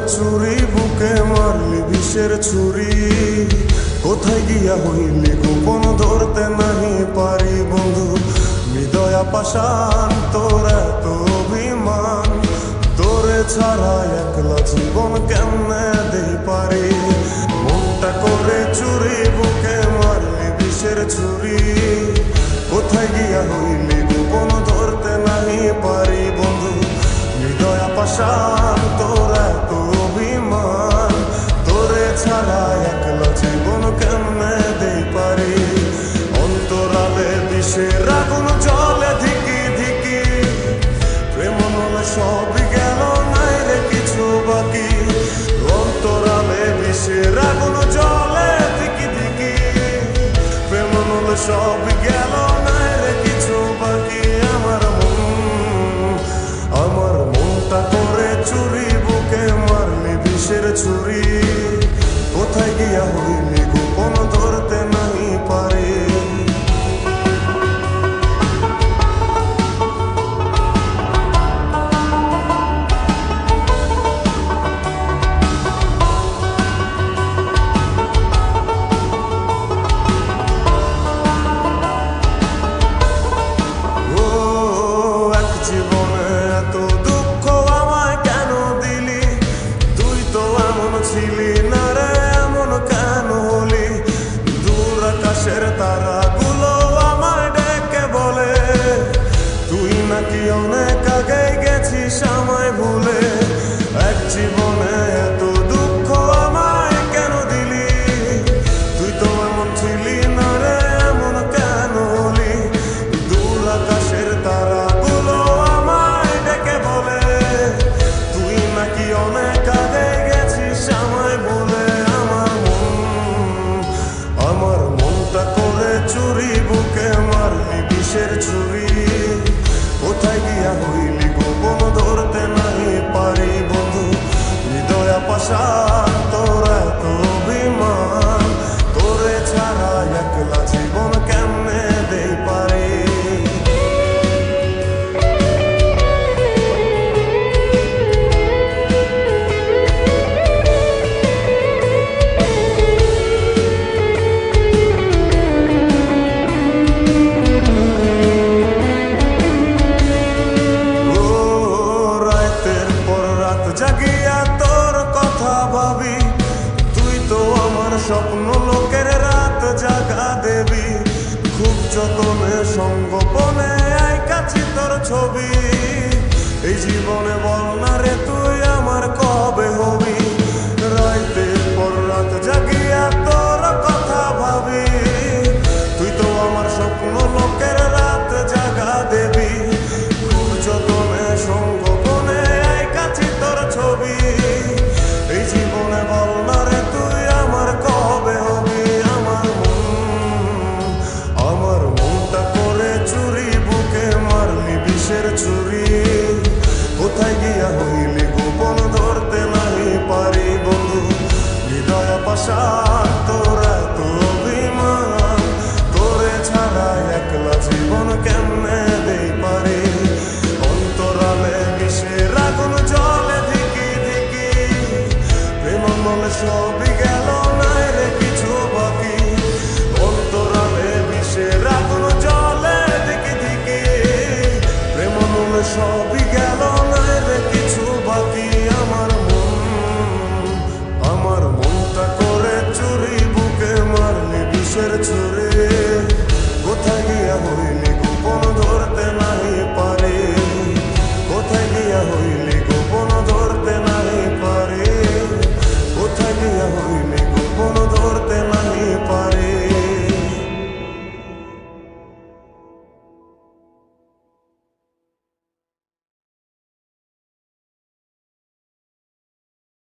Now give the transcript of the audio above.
চুরি বুকে মারলি বিষের ছুরি, কোথায় গিয়া হইলি গোপন ধরতে নাহি পারি বন্ধু। হৃদয়া পাষাণ তোর এত অভিমান, তোরে ছাড়া একলা জীবন কেমনে দেই পারি। মনটা করে চুরি বুকে মারলি বিষের ছুরি, কোথায় গিয়া হইলি গোপন ধরতে নাহি পারি বন্ধু। হৃদয়া পাষাণ তোর এত অভিমান, তোরে ছাড়া একলা জীবন কেমনে দেই পারি। অন্তরালে বিষের আগুন জ্বলে ধিকি ধিকি, প্রেম নলে সবই গেল নাই রে কিছু বাকি। অন্তরালে বিষের আগুন জ্বলে ধিকি ধিকি, প্রেম নলে সবই গেল নাই রে কিছু বাকি। আমার মনটা করে চুরি বুকে মারলি বিষের ছুরি, কোথায় গিয়া হইলি গোপন ধরতে নাহি পারি। তারাগুলো আমায় ডেকে বলে, তুই নাকি অনেক আগে গেছিস আমায় ভুলে। এক জীবনে এত দুঃখ আমায় কেন দিলি, তুই তো এমন ছিলি না রে এমন কেন হলি। দূর আকাশের তারাগুলো আমায় ডেকে বলে, তুই নাকি অনেক আগে গেছিস আমায় ভুলে। আমার মনটা করে চুরি বুকে মারলি বিষের ছুরি, কোথায় গিয়া হইলি গোপন ধরতে নাহি পারি বন্ধু। হৃদয়া পাষাণ তোর এত অভিমান, তোরে ছাড়া একলা জীবন কেমনে দেই পারি। জাগিয়া তোর কথা ভাবি, তুই তো আমার স্বপ্ন লোকের রাত জাগা দেবী। খুব যতনে সঙ্গোপনে আইকাছি তোর ছবি, এই জীবনে বল না রে তুই আমার কবে হবি। রাতের পর রাত জাগিয়া তোর কথা ভাবি, তুই তো আমার স্বপ্ন লোকের রাত জাগা দেবী। খুব যতনে সঙ্গোপনে আইকাছি তোর ছবি, এই জীবনে বল না রে তুই আমার কবে হবি। আমার মনটা করে চুরি বুকে মারলি বিষের ছুরি, কোথায় গিয়া হইলি গোপন ধরতে নাহি পারি বন্ধু। হৃদয়া পাষাণ তোর এত অভিমান, তোরে ছাড়া একলা জীবন কেমনে দেই পারি। অন্তরালে বিষের আগুন জ্বলে ধিকি ধিকি, প্রেম মনে সবই গেল